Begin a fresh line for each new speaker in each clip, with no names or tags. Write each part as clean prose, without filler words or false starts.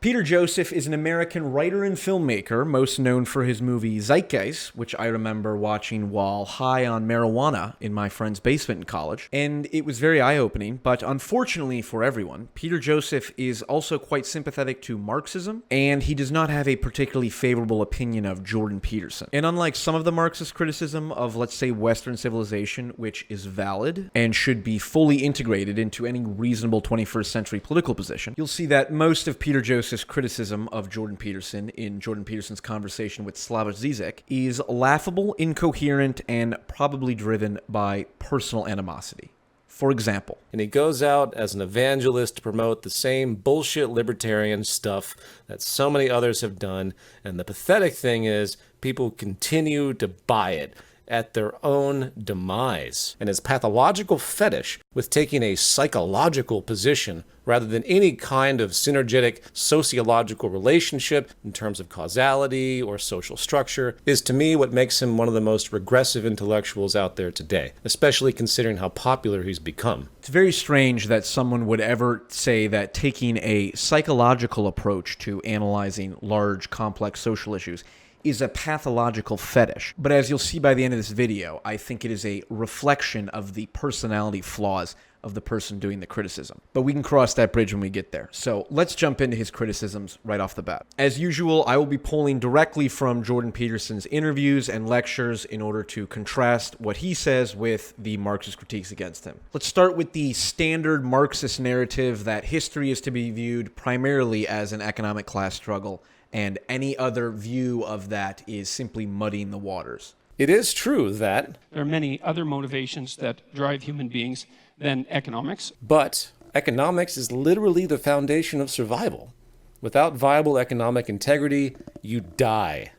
Peter Joseph is an American writer and filmmaker, most known for his movie Zeitgeist, which I remember watching while high on marijuana in my friend's basement in college, and it was very eye-opening, but unfortunately for everyone, Peter Joseph is also quite sympathetic to Marxism, and he does not have a particularly favorable opinion of Jordan Peterson. And unlike some of the Marxist criticism of, let's say, Western civilization, which is valid and should be fully integrated into any reasonable 21st century political position, you'll see that most of Peter Joseph's criticism of Jordan Peterson in Jordan Peterson's conversation with Slavoj Zizek is laughable, incoherent, and probably driven by personal animosity. For example,
and he goes out as an evangelist to promote the same bullshit libertarian stuff that so many others have done, and the pathetic thing is people continue to buy it at their own demise. And his pathological fetish with taking a psychological position rather than any kind of synergetic sociological relationship in terms of causality or social structure is to me what makes him one of the most regressive intellectuals out there today, especially considering how popular he's become.
It's very strange that someone would ever say that taking a psychological approach to analyzing large, complex social issues is a pathological fetish. But as you'll see by the end of this video, I think it is a reflection of the personality flaws of the person doing the criticism. But we can cross that bridge when we get there. So let's jump into his criticisms right off the bat. As usual, I will be pulling directly from Jordan Peterson's interviews and lectures in order to contrast what he says with the Marxist critiques against him. Let's start with the standard Marxist narrative that history is to be viewed primarily as an economic class struggle, and any other view of that is simply muddying the waters.
It is true that
there are many other motivations that drive human beings than economics.
But economics is literally the foundation of survival. Without viable economic integrity, you die.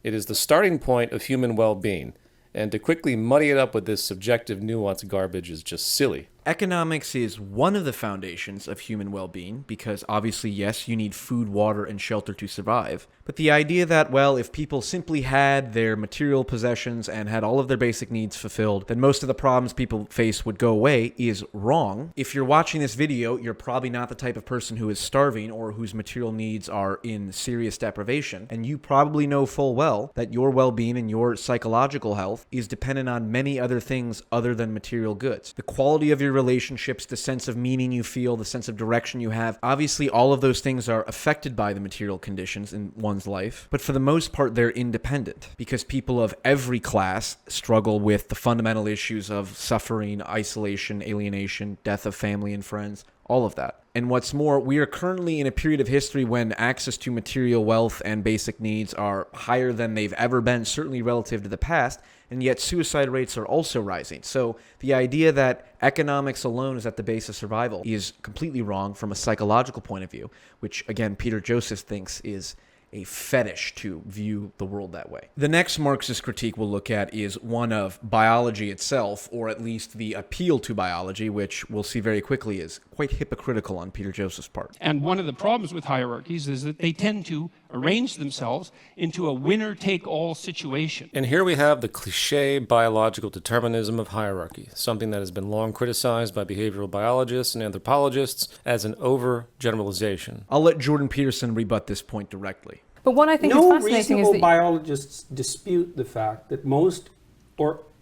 It is the starting point of human well-being, and to quickly muddy it up with this subjective nuance garbage is just silly.
Economics is one of the foundations of human well-being because obviously, yes, you need food, water, and shelter to survive. But the idea that, well, if people simply had their material possessions and had all of their basic needs fulfilled, then most of the problems people face would go away is wrong. If you're watching this video, you're probably not the type of person who is starving or whose material needs are in serious deprivation. And you probably know full well that your well-being and your psychological health is dependent on many other things other than material goods. The quality of your relationships, the sense of meaning you feel, the sense of direction you have. Obviously, all of those things are affected by the material conditions in one's life, but for the most part, they're independent because people of every class struggle with the fundamental issues of suffering, isolation, alienation, death of family and friends, all of that. And what's more, we are currently in a period of history when access to material wealth and basic needs are higher than they've ever been, certainly relative to the past, and yet suicide rates are also rising. So the idea that economics alone is at the base of survival is completely wrong from a psychological point of view, which, again, Peter Joseph thinks is a fetish to view the world that way. The next Marxist critique we'll look at is one of biology itself, or at least the appeal to biology, which we'll see very quickly is quite hypocritical on Peter Joseph's part.
And one of the problems with hierarchies is that they tend to arrange themselves into a winner-take-all situation.
And here we have the cliché biological determinism of hierarchy, something that has been long criticized by behavioral biologists and anthropologists as an overgeneralization.
I'll let Jordan Peterson rebut this point directly.
But what I think is
No
fascinating is
reasonable
that
biologists dispute the fact that most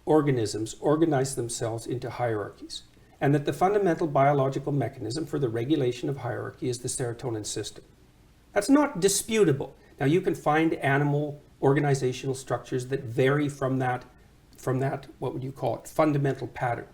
organisms organize themselves into hierarchies, and that the fundamental biological mechanism for the regulation of hierarchy is the serotonin system. That's not disputable. Now, you can find animal organizational structures that vary from that, what would you call it, fundamental pattern.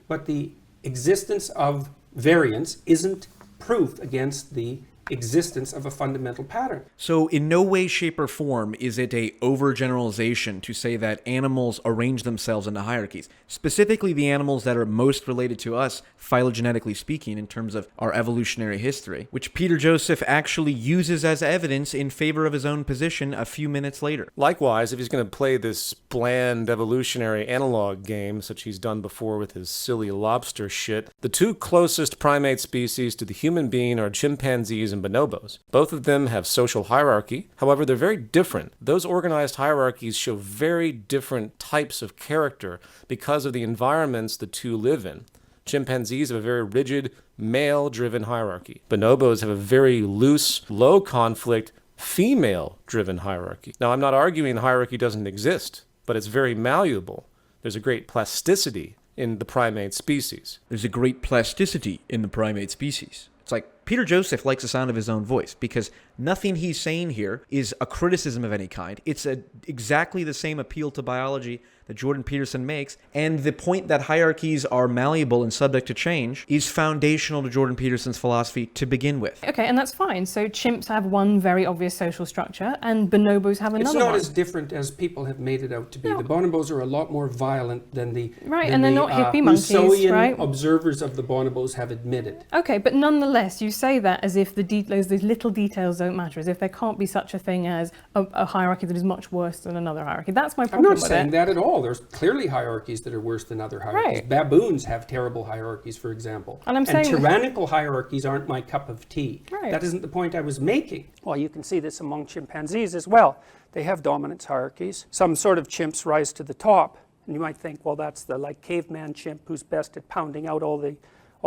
But the existence of variance isn't proof against the existence of a fundamental pattern.
So in no way, shape, or form is it a overgeneralization to say that animals arrange themselves into hierarchies, specifically the animals that are most related to us, phylogenetically speaking, in terms of our evolutionary history, which Peter Joseph actually uses as evidence in favor of his own position a few minutes later.
Likewise, if he's going to play this bland evolutionary analog game, such he's done before with his silly lobster shit, the two closest primate species to the human being are chimpanzees and bonobos. Both of them have social hierarchy. However, they're very different. Those organized hierarchies show very different types of character because of the environments the two live in. Chimpanzees have a very rigid, male-driven hierarchy. Bonobos have a very loose, low-conflict, female-driven hierarchy. Now, I'm not arguing hierarchy doesn't exist, but it's very malleable. There's a great plasticity in the primate species.
There's a great plasticity in the primate species. It's like Peter Joseph likes the sound of his own voice because nothing he's saying here is a criticism of any kind. It's exactly the same appeal to biology that Jordan Peterson makes, and the point that hierarchies are malleable and subject to change is foundational to Jordan Peterson's philosophy to begin with.
Okay, and that's fine. So chimps have one very obvious social structure, and bonobos have another one.
It's not as different as people have made it out to be.
No.
The bonobos are a lot more violent than the
and they're not hippie monkeys,
Rousseauian
right?
observers of the bonobos have admitted.
Okay, but nonetheless, you say that as if those little details don't matter, as if there can't be such a thing as a hierarchy that is much worse than another hierarchy. That's my
I'm
problem
not
with
saying
it.
that at all. There's clearly hierarchies that are worse than other hierarchies.
Right.
Baboons have terrible hierarchies, for example.
And I'm saying
tyrannical hierarchies aren't my cup of tea.
Right.
That isn't the point I was making.
Well, you can see this among chimpanzees as well. They have dominance hierarchies. Some sort of chimps rise to the top, and you might think, well, that's the caveman chimp who's best at pounding out all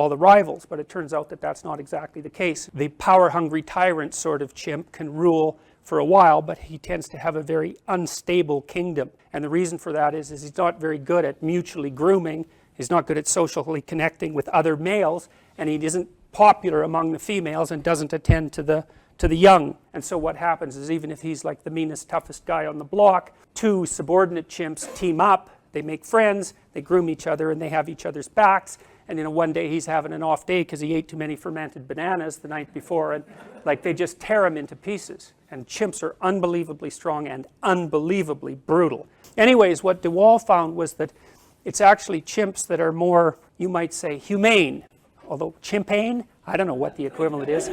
the rivals, but it turns out that that's not exactly the case. The power-hungry tyrant sort of chimp can rule for a while, but he tends to have a very unstable kingdom. And the reason for that is he's not very good at mutually grooming, he's not good at socially connecting with other males, and he isn't popular among the females and doesn't attend to the young. And so what happens is, even if he's like the meanest, toughest guy on the block, two subordinate chimps team up, they make friends, they groom each other, and they have each other's backs. And one day he's having an off day because he ate too many fermented bananas the night before, and they just tear him into pieces. And chimps are unbelievably strong and unbelievably brutal. Anyways, what DeWall found was that it's actually chimps that are more, you might say, humane. Although chimpane, I don't know what the equivalent is.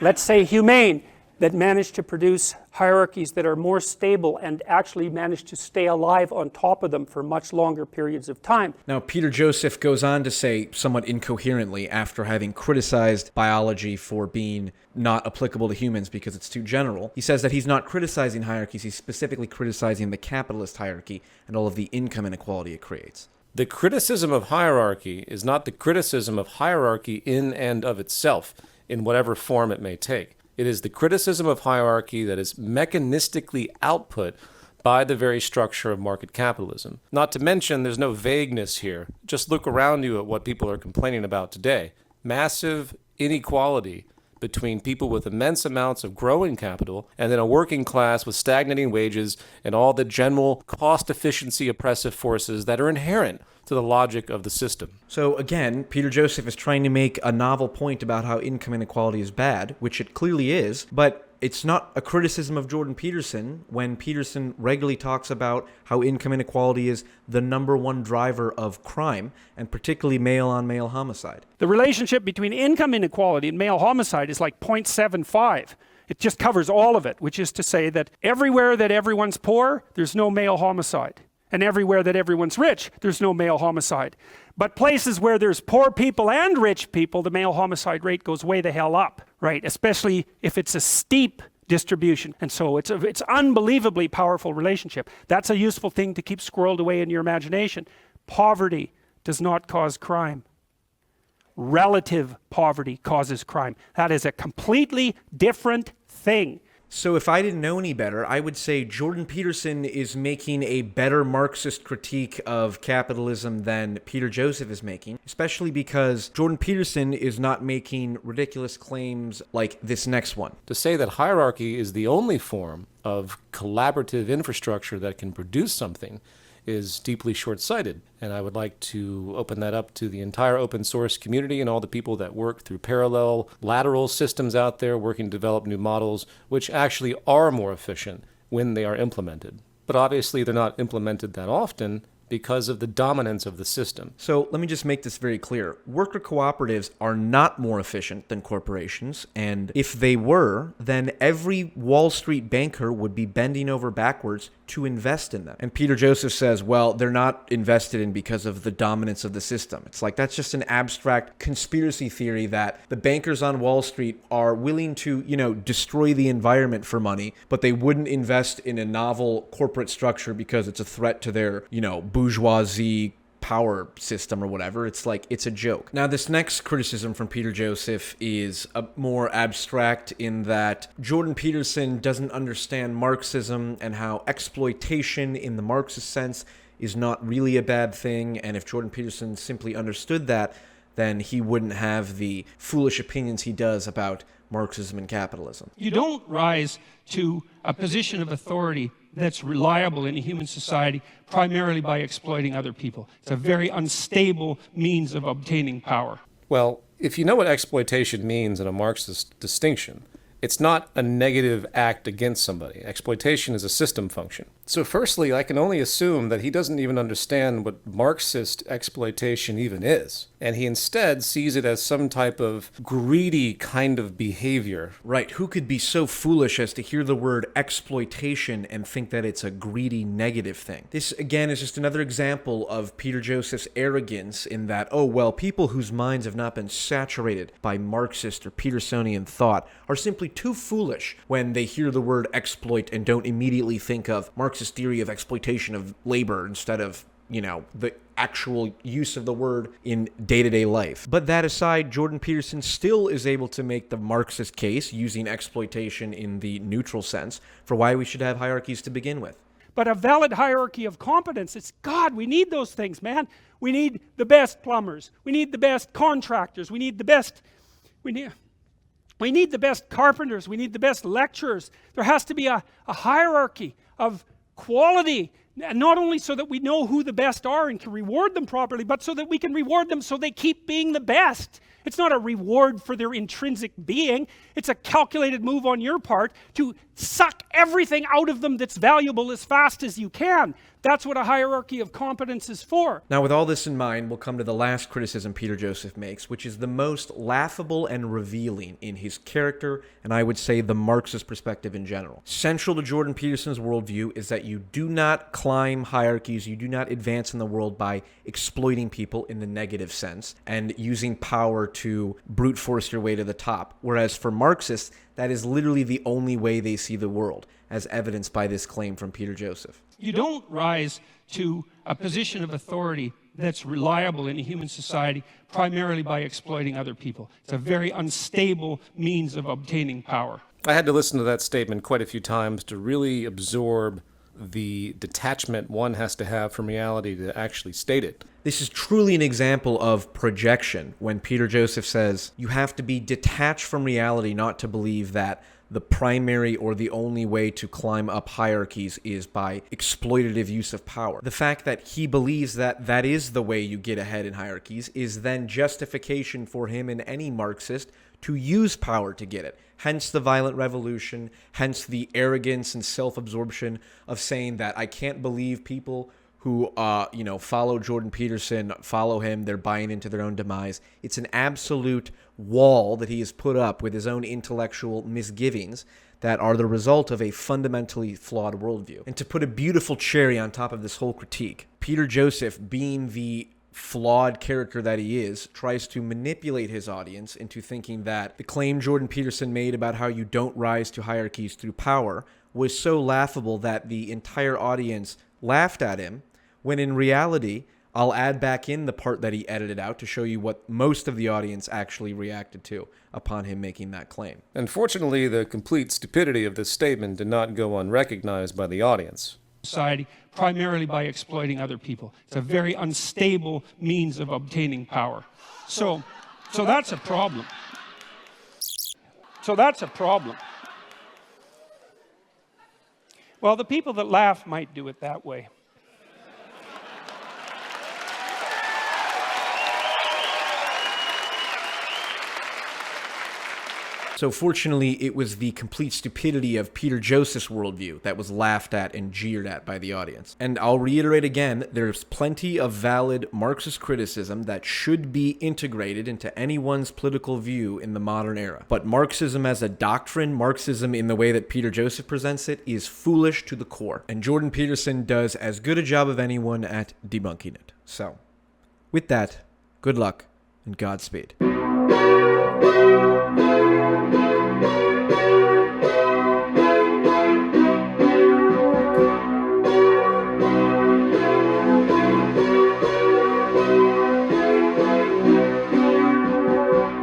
Let's say humane, that manage to produce hierarchies that are more stable and actually manage to stay alive on top of them for much longer periods of time.
Now, Peter Joseph goes on to say, somewhat incoherently, after having criticized biology for being not applicable to humans because it's too general, he says that he's not criticizing hierarchies, he's specifically criticizing the capitalist hierarchy and all of the income inequality it creates.
The criticism of hierarchy is not the criticism of hierarchy in and of itself, in whatever form it may take. It is the criticism of hierarchy that is mechanistically output by the very structure of market capitalism. Not to mention, there's no vagueness here. Just look around you at what people are complaining about today. Massive inequality between people with immense amounts of growing capital and then a working class with stagnating wages and all the general cost efficiency oppressive forces that are inherent to the logic of the system.
So again, Peter Joseph is trying to make a novel point about how income inequality is bad, which it clearly is, but it's not a criticism of Jordan Peterson when Peterson regularly talks about how income inequality is the number one driver of crime, and particularly male-on-male homicide.
The relationship between income inequality and male homicide is like 0.75. It just covers all of it, which is to say that everywhere that everyone's poor, there's no male homicide. And everywhere that everyone's rich, there's no male homicide. But places where there's poor people and rich people, the male homicide rate goes way the hell up, right? Especially if it's a steep distribution. And so it's unbelievably powerful relationship. That's a useful thing to keep squirreled away in your imagination. Poverty does not cause crime. Relative poverty causes crime. That is a completely different thing.
So if I didn't know any better, I would say Jordan Peterson is making a better Marxist critique of capitalism than Peter Joseph is making, especially because Jordan Peterson is not making ridiculous claims like this next one.
To say that hierarchy is the only form of collaborative infrastructure that can produce something is deeply short-sighted. And I would like to open that up to the entire open source community and all the people that work through parallel lateral systems out there working to develop new models which actually are more efficient when they are implemented. But obviously they're not implemented that often because of the dominance of the system.
So let me just make this very clear. Worker cooperatives are not more efficient than corporations, and if they were, then every Wall Street banker would be bending over backwards to invest in them. And Peter Joseph says, well, they're not invested in because of the dominance of the system. It's like, that's just an abstract conspiracy theory that the bankers on Wall Street are willing to, destroy the environment for money, but they wouldn't invest in a novel corporate structure because it's a threat to their, bourgeoisie power system or whatever. It's like, it's a joke. Now, this next criticism from Peter Joseph is more abstract in that Jordan Peterson doesn't understand Marxism and how exploitation in the Marxist sense is not really a bad thing. And if Jordan Peterson simply understood that, then he wouldn't have the foolish opinions he does about Marxism and capitalism.
You don't rise to a position of authority that's reliable in a human society primarily by exploiting other people. It's a very unstable means of obtaining power.
Well, if you know what exploitation means in a Marxist distinction, it's not a negative act against somebody. Exploitation is a system function. So firstly, I can only assume that he doesn't even understand what Marxist exploitation even is. And he instead sees it as some type of greedy kind of behavior.
Right, who could be so foolish as to hear the word exploitation and think that it's a greedy negative thing? This, again, is just another example of Peter Joseph's arrogance in that, oh, well, people whose minds have not been saturated by Marxist or Petersonian thought are simply too foolish when they hear the word exploit and don't immediately think of Marxist theory of exploitation of labor instead of, the actual use of the word in day-to-day life. But that aside, Jordan Peterson still is able to make the Marxist case using exploitation in the neutral sense for why we should have hierarchies to begin with.
But a valid hierarchy of competence, it's God, we need those things, man. We need the best plumbers. We need the best contractors. We need the best carpenters. We need the best lecturers. There has to be a hierarchy of quality, and not only so that we know who the best are and can reward them properly, but so that we can reward them so they keep being the best. It's not a reward for their intrinsic being. It's a calculated move on your part to suck everything out of them that's valuable as fast as you can. That's what a hierarchy of competence is for.
Now, with all this in mind, we'll come to the last criticism Peter Joseph makes, which is the most laughable and revealing in his character, and I would say the Marxist perspective in general. Central to Jordan Peterson's worldview is that you do not climb hierarchies, you do not advance in the world by exploiting people in the negative sense and using power to brute force your way to the top. Whereas for Marxists, that is literally the only way they see the world, as evidenced by this claim from Peter Joseph.
You don't rise to a position of authority that's reliable in a human society primarily by exploiting other people. It's a very unstable means of obtaining power.
I had to listen to that statement quite a few times to really absorb the detachment one has to have from reality to actually state it.
This is truly an example of projection when Peter Joseph says you have to be detached from reality not to believe that the primary or the only way to climb up hierarchies is by exploitative use of power. The fact that he believes that that is the way you get ahead in hierarchies is then justification for him and any Marxist to use power to get it. Hence the violent revolution, hence the arrogance and self-absorption of saying that I can't believe people who, follow Jordan Peterson, follow him, they're buying into their own demise. It's an absolute wall that he has put up with his own intellectual misgivings that are the result of a fundamentally flawed worldview. And to put a beautiful cherry on top of this whole critique, Peter Joseph, being the flawed character that he is, tries to manipulate his audience into thinking that the claim Jordan Peterson made about how you don't rise to hierarchies through power was so laughable that the entire audience laughed at him, when in reality, I'll add back in the part that he edited out to show you what most of the audience actually reacted to upon him making that claim.
Unfortunately, the complete stupidity of this statement did not go unrecognized by the audience.
Society primarily by exploiting other people. It's a very unstable means of obtaining power. So that's a problem. Well, the people that laugh might do it that way.
So fortunately, it was the complete stupidity of Peter Joseph's worldview that was laughed at and jeered at by the audience. And I'll reiterate again, there's plenty of valid Marxist criticism that should be integrated into anyone's political view in the modern era. But Marxism as a doctrine, Marxism in the way that Peter Joseph presents it, is foolish to the core. And Jordan Peterson does as good a job of anyone at debunking it. So, with that, good luck and Godspeed.